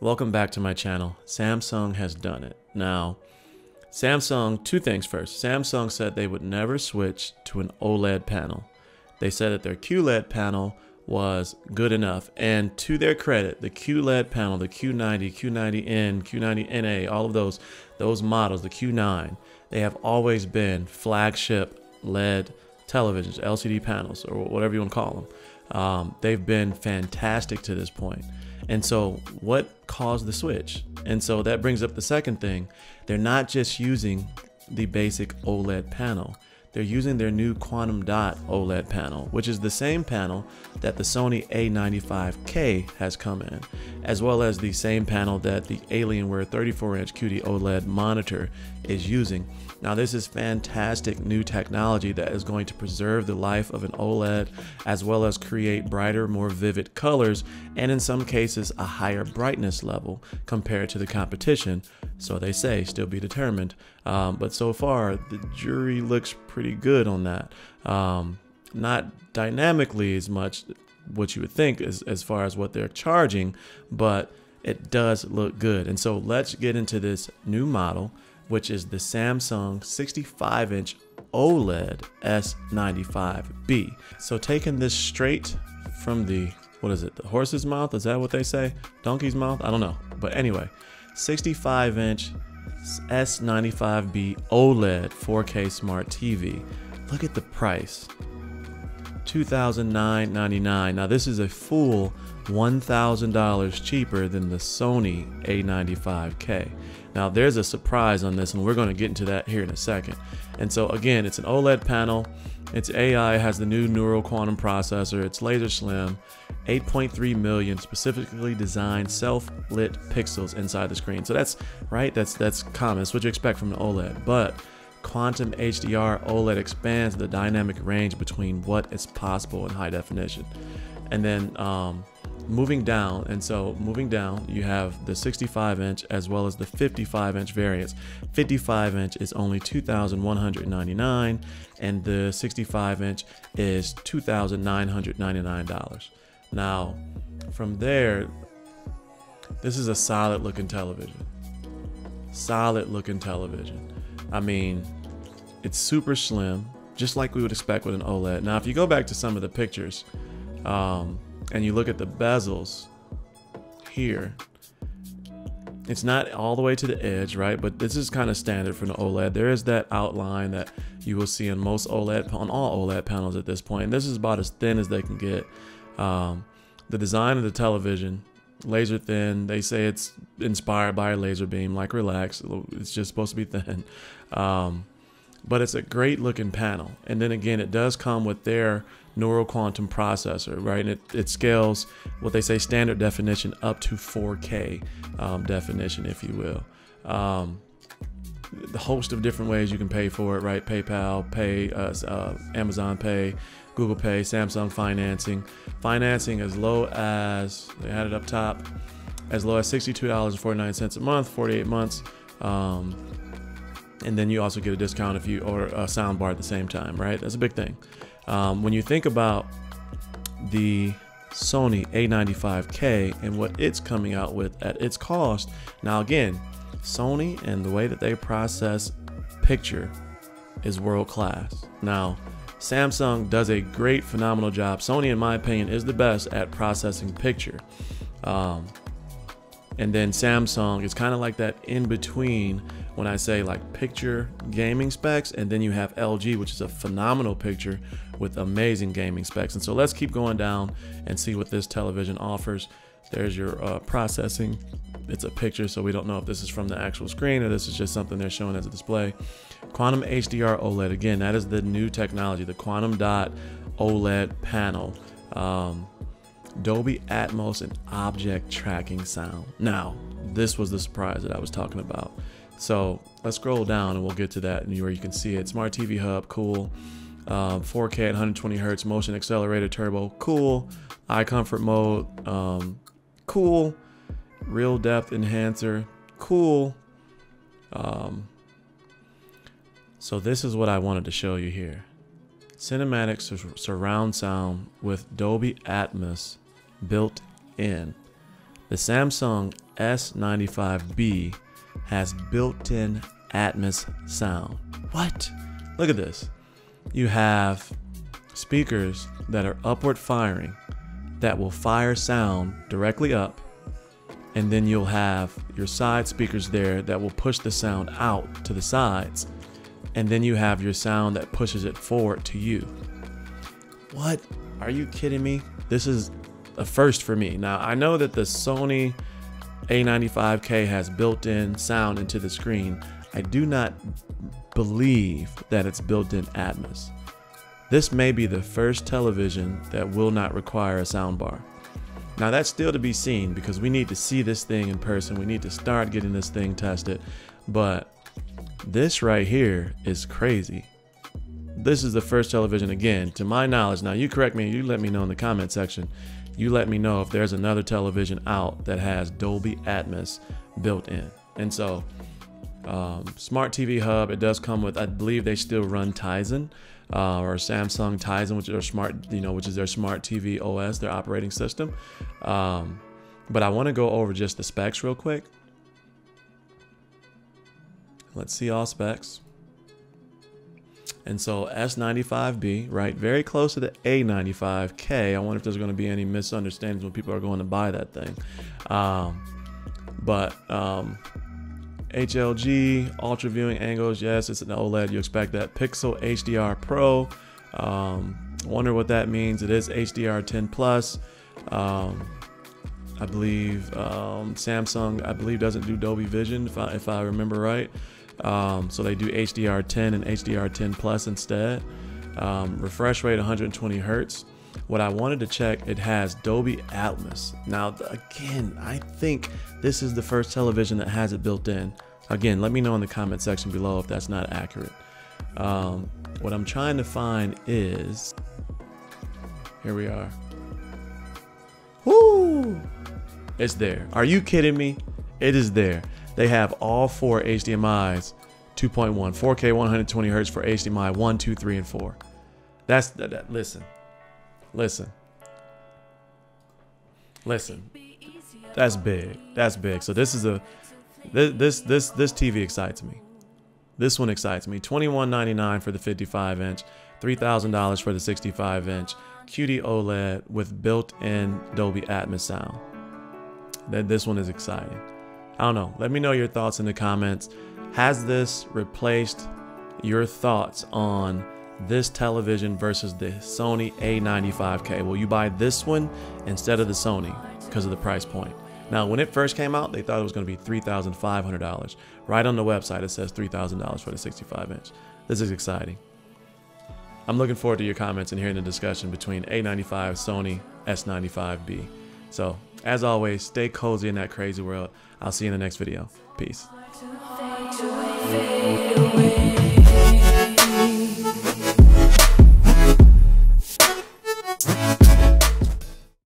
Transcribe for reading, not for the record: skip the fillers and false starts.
Welcome back to my channel. Samsung has done it. Now, Samsung, two things first. Samsung said they would never switch to an OLED panel. They said that their QLED panel was good enough. And to their credit, the QLED panel, the Q90, Q90N, Q90NA, all of those models, the Q9, they have always been flagship LED televisions, LCD panels, or whatever you want to call them. They've been fantastic to this point. And so what caused the switch? And so that brings up the second thing. They're not just using the basic OLED panel. They're using their new quantum dot OLED panel, which is the same panel that the Sony A95K has come in, as well as the same panel that the Alienware 34-inch QD OLED monitor is using. Now, this is fantastic new technology that is going to preserve the life of an OLED, as well as create brighter, more vivid colors, and in some cases, a higher brightness level compared to the competition. So they say, still be determined. But so far, the jury looks pretty good on that. Not dynamically as much what you would think as far as what they're charging, but it does look good. And so let's get into this new model, which is the Samsung 65-inch OLED S95B. So taking this straight from the, what is it, the horse's mouth? Is that what they say? Donkey's mouth? I don't know. But anyway, 65-inch S95B OLED 4K smart TV. Look at the price, $2,999. Now this is a full $1,000 cheaper than the Sony A95K. Now there's a surprise on this, and we're going to get into that here in a second. And so again, it's an OLED panel. Its AI has the new neural quantum processor. It's laser slim, 8.3 million specifically designed self-lit pixels inside the screen. So that's right. That's common. That's what you expect from an OLED. But Quantum HDR OLED expands the dynamic range between what is possible in high definition. And then moving down, you have the 65-inch as well as the 55-inch variants. 55-inch is only $2,199, and the 65-inch is $2,999. Now, from there, this is a solid-looking television. Solid-looking television. I mean, it's super slim, just like we would expect with an OLED. Now, if you go back to some of the pictures, and you look at the bezels here, it's not all the way to the edge, right? But this is kind of standard for an OLED. There is that outline that you will see on most OLED, on all OLED panels at this point. And this is about as thin as they can get. The design of the television, laser thin. They say it's inspired by a laser beam. Like, relax, it's just supposed to be thin. But it's a great looking panel. And then again, it does come with their neural quantum processor, right? And it scales what they say standard definition up to 4K definition, if you will. The host of different ways you can pay for it, right? PayPal, Amazon Pay, Google Pay, Samsung financing. Financing as low as, they had it up top, as low as $62.49 a month, 48 months. And then you also get a discount if you order a sound bar at the same time, right? That's a big thing. When you think about the Sony A95K and what it's coming out with at its cost, now again, Sony and the way that they process picture is world class. Now, Samsung does a great, phenomenal job. Sony, in my opinion, is the best at processing picture. And then Samsung is kind of like that in between when I say like picture gaming specs, and then you have LG, which is a phenomenal picture with amazing gaming specs. And so let's keep going down and see what this television offers. There's your processing. It's a picture, so we don't know if this is from the actual screen or this is just something they're showing as a display. Quantum HDR OLED, again, that is the new technology, the quantum dot OLED panel. Dolby Atmos and object tracking sound. Now, this was the surprise that I was talking about. So let's scroll down and we'll get to that, and where you can see it. Smart TV hub, cool. 4K at 120 hertz, motion accelerated turbo, cool. Eye comfort mode, cool. Real depth enhancer, cool. So this is what I wanted to show you here. Cinematic surround sound with Dolby Atmos built in. The Samsung S95B has built-in Atmos sound. What? Look at this. You have speakers that are upward firing that will fire sound directly up, and then you'll have your side speakers there that will push the sound out to the sides, and then you have your sound that pushes it forward to you. What? Are you kidding me? This is a first for me. Now, I know that the Sony A95K has built-in sound into the screen. I do not believe that it's built-in Atmos. This may be the first television that will not require a soundbar. Now, that's still to be seen because we need to see this thing in person. We need to start getting this thing tested. But this right here is crazy. This is the first television, again, to my knowledge. Now, you correct me, you let me know in the comment section. You let me know if there's another television out that has Dolby Atmos built in. And so, Smart TV Hub, it does come with, I believe they still run Tizen, or Samsung Tizen, which is their smart, which is their smart TV OS, their operating system. But I want to go over just the specs real quick. Let's see all specs. And so S95B, right, very close to the A95K. I wonder if there's going to be any misunderstandings when people are going to buy that thing. HLG, ultra viewing angles, yes, it's an OLED, you expect that. Pixel HDR Pro, wonder what that means. It is HDR 10 plus. I believe Samsung, I believe, doesn't do Dolby Vision, if I remember right. So they do HDR 10 and HDR 10 plus instead. Refresh rate 120 hertz. What I wanted to check, it has Dolby Atmos. Now, again, I think this is the first television that has it built in. Again, let me know in the comment section below if that's not accurate. What I'm trying to find is, here we are. Woo! It's there. Are you kidding me? It is there. They have all 4 HDMIs, 2.1, 4K 120 hertz for HDMI 1, 2, 3, and 4. That's listen. That's big. That's big. So this is this TV excites me. This one excites me. $21.99 for the 55-inch, $3,000 for the 65-inch, QD OLED with built-in Dolby Atmos sound. This one is exciting. I don't know. Let me know your thoughts in the comments. Has this replaced your thoughts on this television versus the Sony A95K? Will you buy this one instead of the Sony because of the price point? Now, when it first came out, they thought it was going to be $3,500. Right on the website, it says $3,000 for the 65-inch. This is exciting. I'm looking forward to your comments and hearing the discussion between A95, Sony, S95B. So, as always, stay cozy in that crazy world. I'll see you in the next video. Peace.